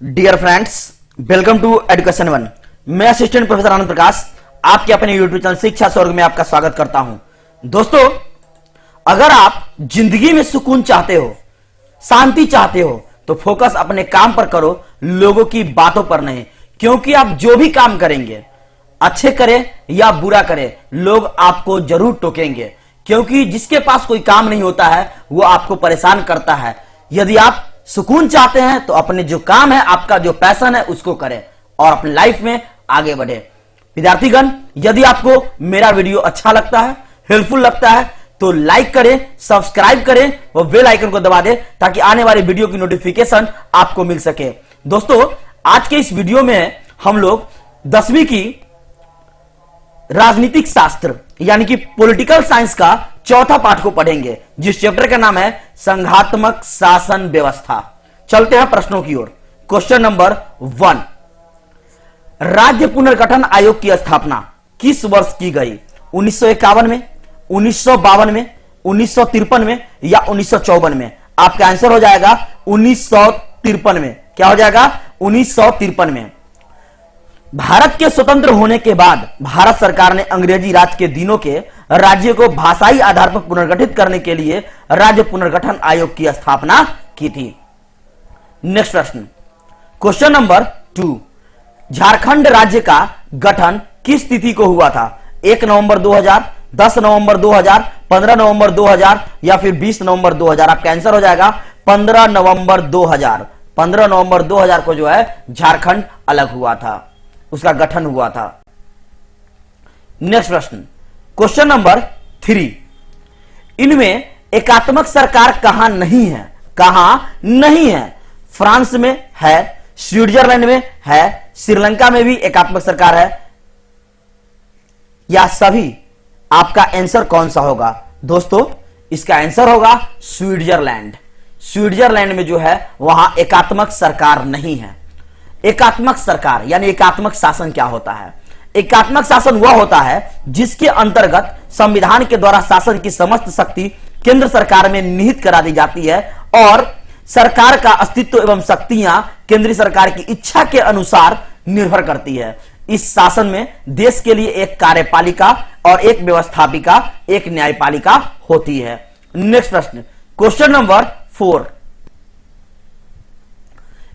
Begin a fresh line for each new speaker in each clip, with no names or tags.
Dear friends, welcome to education one. मैं assistant professor Anand Prakash आपके अपने यूट्यूब चैनल शिक्षा स्वर्ग में आपका स्वागत करता हूं। दोस्तों, अगर आप जिंदगी में सुकून चाहते हो, शांति चाहते हो, तो फोकस अपने काम पर करो, लोगों की बातों पर नहीं। क्योंकि आप जो भी काम करेंगे, अच्छे करें या बुरा करें, लोग आपको जरूर टोकेंगे। क्योंकि जिसके पास कोई काम नहीं होता है वो आपको परेशान करता है। यदि आप सुकून चाहते हैं तो अपने जो काम है, आपका जो पैशन है, उसको करें और अपनी लाइफ में आगे बढ़े। विद्यार्थीगण, यदि आपको मेरा वीडियो अच्छा लगता है, हेल्पफुल लगता है, तो लाइक करें, सब्सक्राइब करें और बेल आइकन को दबा दें ताकि आने वाली वीडियो की नोटिफिकेशन आपको मिल सके। दोस्तों, आज के इस वीडियो में हम लोग 10वीं की राजनीतिक शास्त्र यानी कि पॉलिटिकल साइंस का चौथा पाठ को पढ़ेंगे, जिस चैप्टर का नाम है संघात्मक शासन व्यवस्था। चलते हैं प्रश्नों की ओर। क्वेश्चन नंबर 1, राज्य पुनर्गठन आयोग की स्थापना किस वर्ष की गई? 1951 में, 1952 में, 1953 में या 1954 में? आपका आंसर हो जाएगा 1953 में। क्या हो जाएगा? 1953 में। भारत के स्वतंत्र होने के बाद भारत सरकार ने अंग्रेजी राज के दिनों के राज्यों को भाषाई आधार पर पुनर्गठित करने के लिए राज्य पुनर्गठन आयोग की स्थापना की थी। नेक्स्ट प्रश्न, क्वेश्चन नंबर 2, झारखंड राज्य का गठन किस तिथि को हुआ था? 1 नवंबर 2000, 10 नवंबर 2000, 15 नवंबर 2000 या फिर 20 नवंबर 2000? आपका आंसर हो जाएगा 15 नवंबर 2000। 15 नवंबर 2000 को जो है झारखंड अलग हुआ था, उसका गठन हुआ था। नेक्स्ट प्रश्न, क्वेश्चन नंबर 3, इनमें एकात्मक सरकार कहां नहीं है? कहां नहीं है? फ्रांस में है, स्विट्जरलैंड में है, श्रीलंका में भी एकात्मक सरकार है, या सभी? आपका आंसर कौन सा होगा? दोस्तों, इसका आंसर होगा स्विट्जरलैंड। स्विट्जरलैंड में जो है वहां एकात्मक सरकार नहीं है। एकात्मक सरकार यानी एकात्मक शासन क्या होता है? एकात्मक शासन वह होता है जिसके अंतर्गत संविधान के द्वारा शासन की समस्त शक्ति केंद्र सरकार में निहित करा दी जाती है और सरकार का अस्तित्व एवं शक्तियां केंद्रीय सरकार की इच्छा के अनुसार निर्भर करती है। इस शासन में देश के लिए एक कार्यपालिका और एक व्यवस्थापिका, एक न्यायपालिका होती है। नेक्स्ट प्रश्न, क्वेश्चन नंबर 4,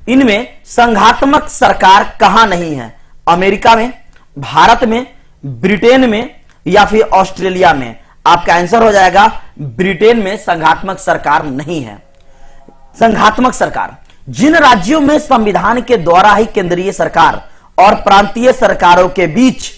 इनमें संघात्मक सरकार कहां नहीं है? अमेरिका में, भारत में, ब्रिटेन में या फिर ऑस्ट्रेलिया में? आपका आंसर हो जाएगा ब्रिटेन में संघात्मक सरकार नहीं है। संघात्मक सरकार जिन राज्यों में संविधान के द्वारा ही केंद्रीय सरकार और प्रांतीय सरकारों के बीच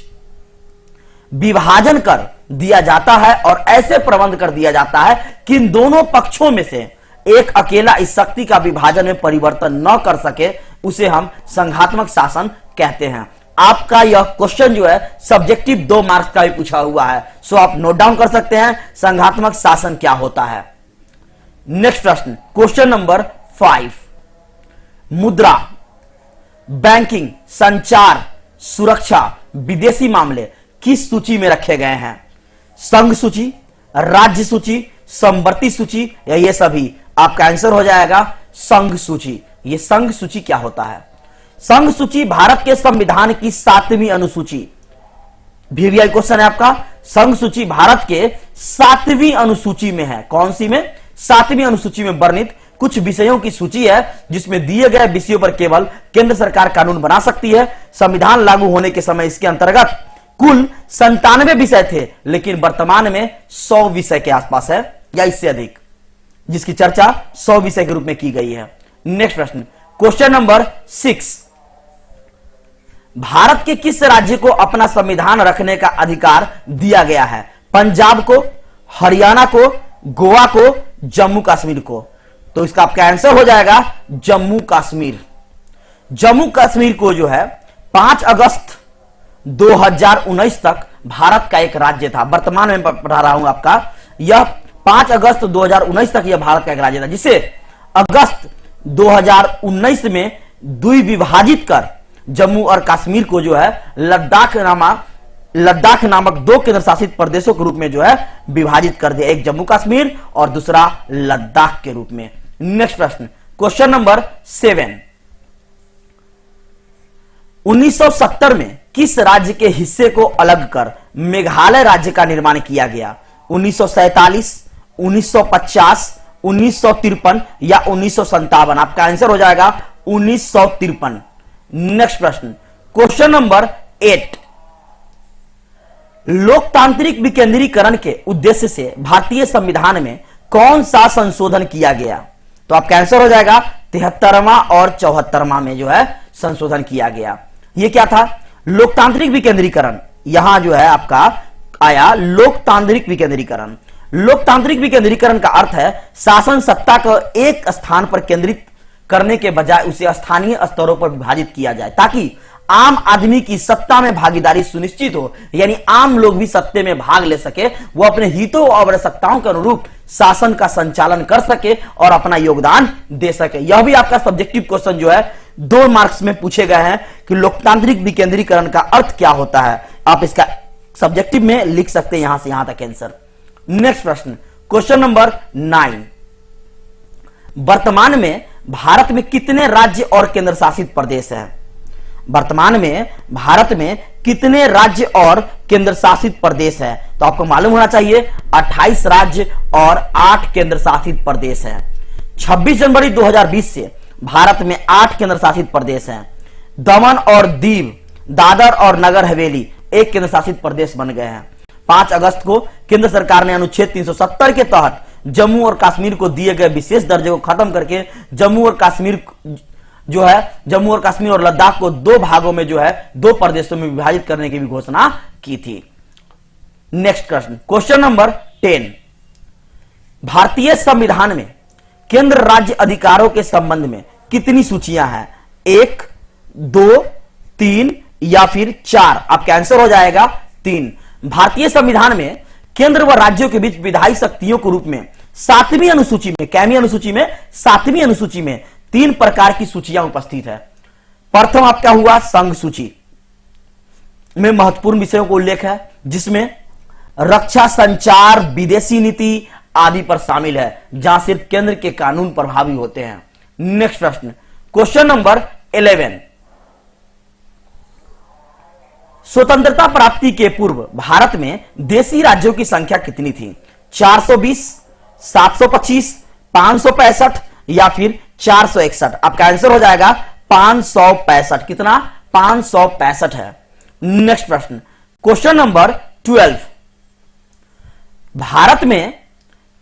विभाजन कर दिया जाता है और ऐसे प्रबंध कर दिया जाता है कि इन दोनों पक्षों में से एक अकेला इस शक्ति का विभाजन में परिवर्तन न कर सके, उसे हम संघात्मक शासन कहते हैं। आपका यह क्वेश्चन जो है सब्जेक्टिव 2 मार्क्स का भी पूछा हुआ है, सो आप नोट डाउन कर सकते हैं संघात्मक शासन क्या होता है। नेक्स्ट प्रश्न, क्वेश्चन नंबर 5, मुद्रा, बैंकिंग, संचार, सुरक्षा, विदेशी मामले किस सूची में रखे गए हैं? संघ सूची, राज्य सूची, समवर्ती सूची या ये सभी? आपका आंसर हो जाएगा संघ सूची। ये संघ सूची क्या होता है? संघ सूची भारत के संविधान की 7वीं अनुसूची। वीवीआई क्वेश्चन है आपका। संघ सूची भारत के 7वीं अनुसूची में है। कौन सी में? 7वीं अनुसूची में वर्णित कुछ विषयों की सूची है जिसमें दिए गए विषयों पर केवल केंद्र सरकार कानून बना सकती है। संविधान लागू होने के समय इसके अंतर्गत कुल 97 विषय थे, लेकिन वर्तमान में 100 विषय के आसपास है या इससे अधिक, जिसकी चर्चा 100 विषय के रूप में की गई है। नेक्स्ट प्रश्न, क्वेश्चन नंबर 6, भारत के किस राज्य को अपना संविधान रखने का अधिकार दिया गया है? पंजाब को, हरियाणा को, गोवा को, जम्मू कश्मीर को? तो इसका आपका आंसर हो जाएगा जम्मू कश्मीर। जम्मू कश्मीर को जो है 5 अगस्त 2019 तक भारत का एक राज्य था। वर्तमान में पढ़ा रहा हूं आपका, यह 5 अगस्त 2019 तक यह भारत का एक राज्य था, जिसे अगस्त 2019 में द्विविभाजित कर जम्मू और कश्मीर को जो है लद्दाख नामक 2 केंद्र शासित प्रदेशों के रूप में जो है विभाजित कर दिया, एक जम्मू कश्मीर और दूसरा लद्दाख के रूप में। नेक्स्ट प्रश्न, क्वेश्चन नंबर 7, 1970 में किस राज्य के हिस्से को अलग कर मेघालय राज्य का निर्माण किया गया? 1947, 1950, 1953 या 1957? आपका आंसर हो जाएगा 1953। नेक्स्ट प्रश्न, क्वेश्चन नंबर 8, लोकतांत्रिक विकेंद्रीकरण के उद्देश्य से भारतीय संविधान में कौन सा संशोधन किया गया? तो आपका आंसर हो जाएगा 73वां और 74वां में जो है संशोधन किया गया। ये क्या था? लोकतांत्रिक विकेंद्रीकरण। यहां जो है आपका आया लोकतांत्रिक विकेंद्रीकरण। लोकतांत्रिक विकेंद्रीकरण का अर्थ है शासन सत्ता को एक स्थान पर केंद्रित करने के बजाय उसे स्थानीय स्तरों पर विभाजित किया जाए ताकि आम आदमी की सत्ता में भागीदारी सुनिश्चित हो, यानी आम लोग भी सत्ते में भाग ले सके, वो अपने हितों और आवश्यकताओं के अनुरूप शासन का संचालन कर सके और अपना योगदान दे सके। यह भी आपका सब्जेक्टिव क्वेश्चन जो है 2 मार्क्स में पूछे गए हैं कि लोकतांत्रिक विकेंद्रीकरण का अर्थ क्या होता है। आप इसका सब्जेक्टिव में लिख सकते हैं यहां से यहां तक आंसर। नेक्स्ट प्रश्न, क्वेश्चन नंबर 9, वर्तमान में भारत में कितने राज्य और केंद्र शासित प्रदेश हैं? वर्तमान में भारत में कितने राज्य और केंद्र शासित प्रदेश हैं? तो आपको मालूम होना चाहिए 28 राज्य और 8 केंद्र शासित प्रदेश हैं। 26 जनवरी 2020 से भारत में 8 केंद्र शासित प्रदेश हैं। दमन और दीव, दादर और नगर हवेली एक केंद्र शासित प्रदेश बन गए हैं। 5 अगस्त को केंद्र सरकार ने अनुच्छेद 370 के तहत जम्मू और कश्मीर को दिए गए विशेष दर्जे को खत्म करके जम्मू और कश्मीर और लद्दाख को 2 भागों में जो है 2 प्रदेशों में विभाजित करने की भी घोषणा की थी। नेक्स्ट प्रश्न, क्वेश्चन नंबर 10, भारतीय संविधान में केंद्र राज्य अधिकारों के संबंध में कितनी सूचियां हैं? 1, 2, 3 या फिर 4? आपका आंसर हो जाएगा 3। भारतीय संविधान में केंद्र व राज्यों के बीच विधायी शक्तियों के रूप में 7वीं अनुसूची में, कैमी अनुसूची में 7वीं अनुसूची में 3 प्रकार की सूचियां उपस्थित है। प्रथम आपका हुआ संघ सूची में महत्वपूर्ण विषयों को उल्लेख है जिसमें रक्षा, संचार, विदेशी नीति आदि पर शामिल है, जहां सिर्फ केंद्र के कानून प्रभावी होते हैं। नेक्स्ट प्रश्न, क्वेश्चन नंबर 11, स्वतंत्रता प्राप्ति के पूर्व भारत में देशी राज्यों की संख्या कितनी थी? 420, 725, 565 या फिर 461? आपका आंसर हो जाएगा 565। कितना? 565 है। नेक्स्ट प्रश्न, क्वेश्चन नंबर 12, भारत में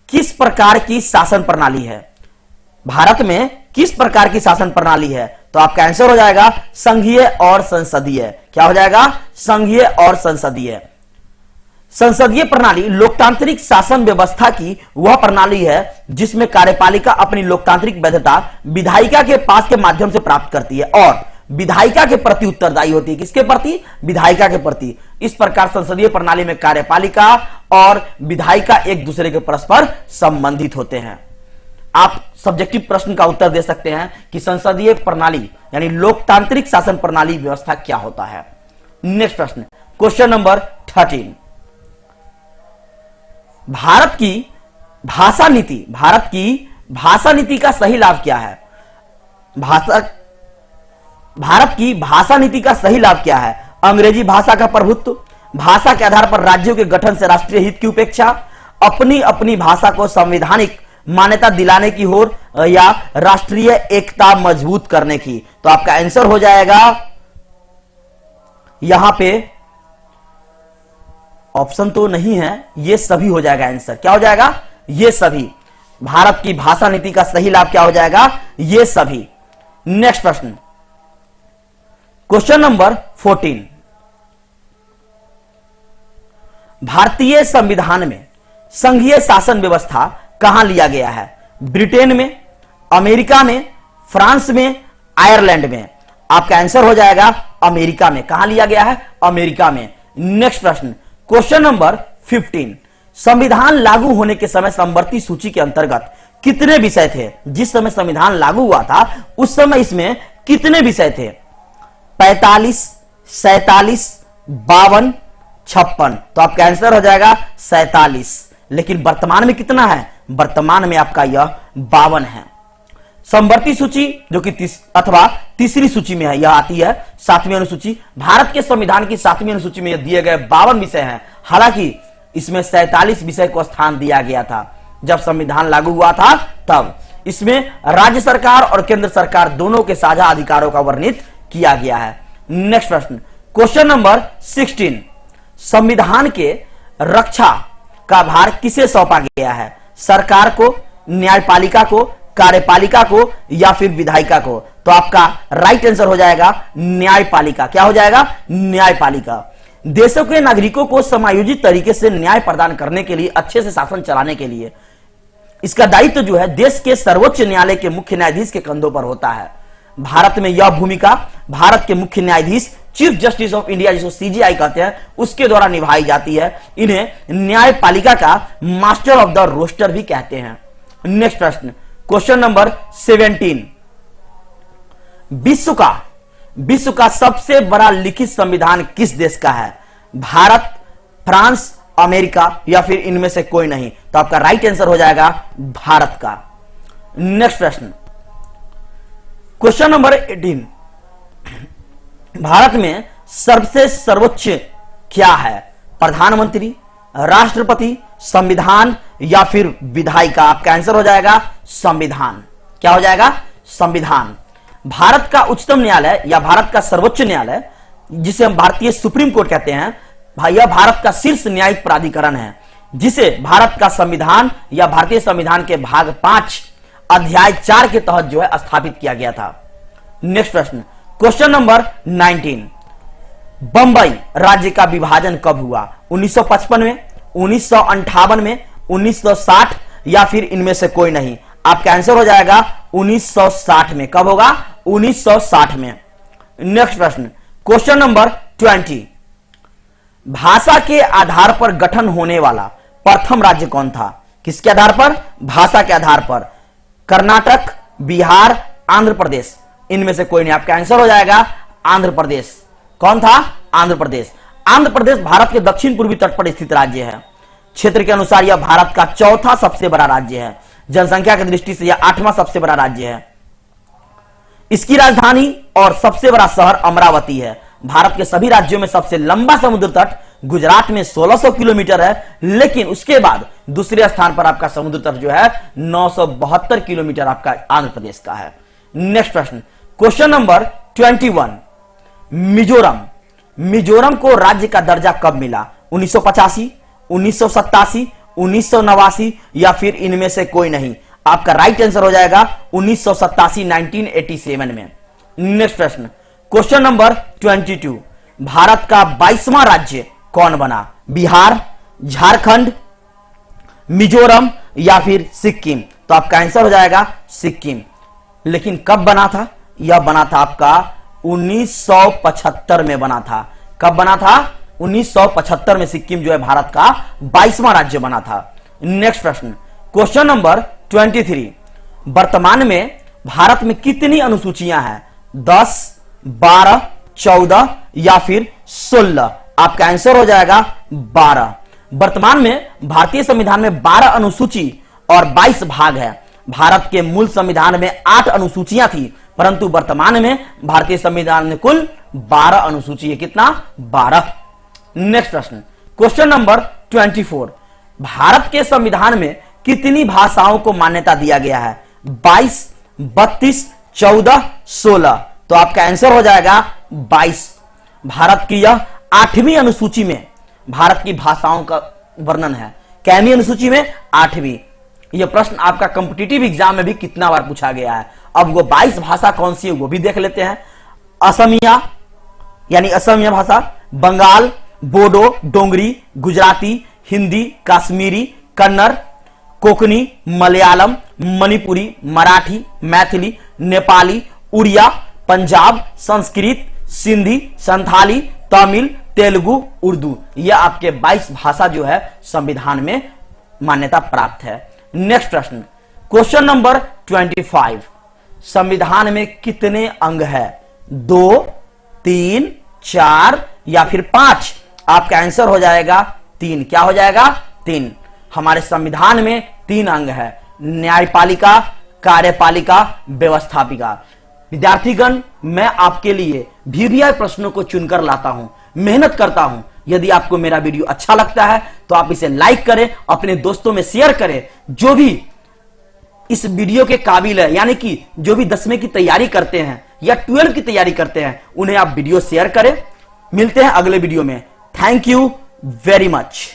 किस प्रकार की शासन प्रणाली है? भारत में किस प्रकार की शासन प्रणाली है? तो आपका आंसर हो जाएगा संघीय और संसदीय। क्या हो जाएगा? संघीय और संसदीय। संसदीय प्रणाली लोकतांत्रिक शासन व्यवस्था की वह प्रणाली है जिसमें कार्यपालिका अपनी लोकतांत्रिक वैधता विधायिका के पास के माध्यम से प्राप्त करती है और विधायिका के प्रति उत्तरदायी होती है। किसके प्रति? विधायिका के प्रति। इस प्रकार संसदीय प्रणाली में कार्यपालिका और विधायिका एक दूसरे के परस्पर संबंधित होते हैं। आप सब्जेक्टिव प्रश्न का उत्तर दे सकते हैं कि संसदीय प्रणाली यानी लोकतांत्रिक शासन प्रणाली व्यवस्था क्या होता है। नेक्स्ट प्रश्न, क्वेश्चन नंबर 13, भारत की भाषा नीति का सही लाभ क्या है? भारत की भाषा नीति का सही लाभ क्या है? अंग्रेजी भाषा का प्रभुत्व, भाषा के आधार पर राज्यों के गठन से राष्ट्रीय हित की उपेक्षा, अपनी भाषा को संवैधानिक मान्यता दिलाने की ओर या राष्ट्रीय एकता मजबूत करने की? तो आपका आंसर हो जाएगा यहां पे ऑप्शन तो नहीं है, ये सभी हो जाएगा आंसर। क्या हो जाएगा? ये सभी। भारत की भाषा नीति का सही लाभ क्या हो जाएगा? ये सभी। नेक्स्ट प्रश्न, क्वेश्चन नंबर 14, भारतीय संविधान में संघीय शासन व्यवस्था कहां लिया गया है? ब्रिटेन में, अमेरिका में, फ्रांस में, आयरलैंड में? आपका आंसर हो जाएगा अमेरिका में। कहां लिया गया है? अमेरिका में। नेक्स्ट प्रश्न, क्वेश्चन नंबर 15, संविधान लागू होने के समय समवर्ती सूची के अंतर्गत कितने विषय थे? जिस समय संविधान लागू हुआ था उस समय इसमें कितने विषय थे? 45, 47, 52, 56? तो आपका आंसर हो जाएगा 47। लेकिन वर्तमान में कितना है? वर्तमान में आपका यह 52 है। समवर्ती सूची जो कि अथवा तीसरी सूची में है, यह आती है 7वीं अनुसूची। भारत के संविधान की 7वीं अनुसूची में दिए गए 52 विषय हैं, हालांकि इसमें 47 विषय को स्थान दिया गया था। जब संविधान लागू हुआ था तब इसमें राज्य सरकार और केंद्र सरकार दोनों के साझा अधिकारों का वर्णित किया गया है। नेक्स्ट प्रश्न, क्वेश्चन नंबर 16, संविधान के रक्षा का भार किसे सौंपा गया है? सरकार को, न्यायपालिका को, कार्यपालिका को या फिर विधायिका को? तो आपका राइट आंसर हो जाएगा न्यायपालिका। क्या हो जाएगा? न्यायपालिका। देशों के नागरिकों को समायोजित तरीके से न्याय प्रदान करने के लिए, अच्छे से शासन चलाने के लिए इसका दायित्व जो है देश के सर्वोच्च न्यायालय के मुख्य न्यायाधीश के कंधों पर होता है। भारत में यह भूमिका भारत के मुख्य न्यायाधीश, चीफ जस्टिस ऑफ इंडिया जिसको सीजीआई कहते हैं, उसके द्वारा निभाई जाती है। इन्हें न्यायपालिका का मास्टर ऑफ द रोस्टर भी कहते हैं। नेक्स्ट प्रश्न, क्वेश्चन नंबर 17, विश्व का सबसे बड़ा लिखित संविधान किस देश का है? भारत, फ्रांस, अमेरिका या फिर इनमें से कोई नहीं? तो आपका राइट आंसर हो जाएगा भारत का। नेक्स्ट प्रश्न, क्वेश्चन नंबर 18, भारत में सबसे सर्वोच्च क्या है? प्रधानमंत्री, राष्ट्रपति, संविधान या फिर विधायिका? आपका आंसर हो जाएगा संविधान। क्या हो जाएगा? संविधान। भारत का उच्चतम न्यायालय या भारत का सर्वोच्च न्यायालय, जिसे हम भारतीय सुप्रीम कोर्ट कहते हैं, यह भारत का शीर्ष न्यायिक प्राधिकरण है, जिसे भारत का संविधान या भारतीय संविधान के भाग 5 अध्याय 4 के तहत जो है स्थापित किया गया था। नेक्स्ट प्रश्न, क्वेश्चन नंबर 19, बंबई राज्य का विभाजन कब हुआ? 1955 में, 1958 में, 1960 या फिर इनमें से कोई नहीं? आपका आंसर हो जाएगा 1960 में। कब होगा? 1960 में। नेक्स्ट प्रश्न, क्वेश्चन नंबर 20, भाषा के आधार पर गठन होने वाला प्रथम राज्य कौन था? किसके आधार पर? भाषा के आधार पर। कर्नाटक, बिहार, आंध्र प्रदेश? इनमें से कोई नहीं। आपका आंसर हो जाएगा आंध्र प्रदेश। कौन था? आंध्र प्रदेश। आंध्र प्रदेश भारत के दक्षिण पूर्वी तट पर स्थित राज्य है। क्षेत्र के अनुसार यह भारत का चौथा सबसे बड़ा राज्य है। जनसंख्या की दृष्टि से यह 8वां सबसे बड़ा राज्य है। इसकी राजधानी और सबसे बड़ा शहर अमरावती है। भारत के सभी राज्यों में सबसे लंबा समुद्र तट गुजरात में 1600 किलोमीटर है, लेकिन उसके बाद दूसरे स्थान पर आपका समुद्र तट जो है 972 किलोमीटर आपका आंध्र प्रदेश का है। नेक्स्ट प्रश्न, क्वेश्चन नंबर 21, मिजोरम को राज्य का दर्जा कब मिला? 1985, 1987, 1989 या फिर इनमें से कोई नहीं? आपका राइट आंसर हो जाएगा 1987, 1987 में। नेक्स्ट प्रश्न, क्वेश्चन नंबर 22, भारत का 22वां राज्य कौन बना? बिहार, झारखंड, मिजोरम या फिर सिक्किम? तो आपका आंसर हो जाएगा सिक्किम। लेकिन कब बना था? यह बना था आपका 1975 में बना था। कब बना था? 1975 में सिक्किम जो है भारत का 22वां राज्य बना था। नेक्स्ट प्रश्न, क्वेश्चन नंबर 23, वर्तमान में भारत में कितनी अनुसूचियां हैं? 10, 12, 14 या फिर 16? आपका आंसर हो जाएगा 12। वर्तमान में भारतीय संविधान में 12 अनुसूची और 22 भाग है। भारत के मूल संविधान में 8 अनुसूचियां थी, परंतु वर्तमान में भारतीय संविधान में कुल 12 अनुसूची है। कितना? 12। नेक्स्ट प्रश्न, क्वेश्चन नंबर 24, भारत के संविधान में कितनी भाषाओं को मान्यता दिया गया है? 22, 32, 14, 16? तो आपका आंसर हो जाएगा 22। भारत की यह 8वीं अनुसूची में भारत की भाषाओं का वर्णन है। कैमी अनुसूची में? 8वीं। यह प्रश्न आपका कॉम्पिटिटिव एग्जाम में भी कितना बार पूछा गया है। अब वो 22 भाषा कौन सी है वो भी देख लेते हैं। असमिया यानी असमिया भाषा, बंगाल, बोडो, डोंगरी, गुजराती, हिंदी, कश्मीरी, कन्नड़, कोकनी, मलयालम, मणिपुरी, मराठी, मैथिली, नेपाली, उड़िया, पंजाब, संस्कृत, सिंधी, संथाली, तमिल, तेलुगु, उर्दू। यह आपके 22 भाषा जो है संविधान में मान्यता प्राप्त है। नेक्स्ट प्रश्न, क्वेश्चन नंबर 25, संविधान में कितने अंग है? 2, 3, 4 या फिर 5? आपका आंसर हो जाएगा 3। क्या हो जाएगा? 3। हमारे संविधान में 3 अंग है, न्यायपालिका, कार्यपालिका व्यवस्थापिका। विद्यार्थीगण, मैं आपके लिए VVI प्रश्नों को चुनकर लाता हूं, मेहनत करता हूं। यदि आपको मेरा वीडियो अच्छा लगता है तो आप इसे लाइक करें, अपने दोस्तों में शेयर करें। जो भी इस वीडियो के काबिल है, यानी कि जो भी 10वीं की तैयारी करते हैं या 12 की तैयारी करते हैं, उन्हें आप वीडियो शेयर करें। मिलते हैं अगले वीडियो में। Thank you very much.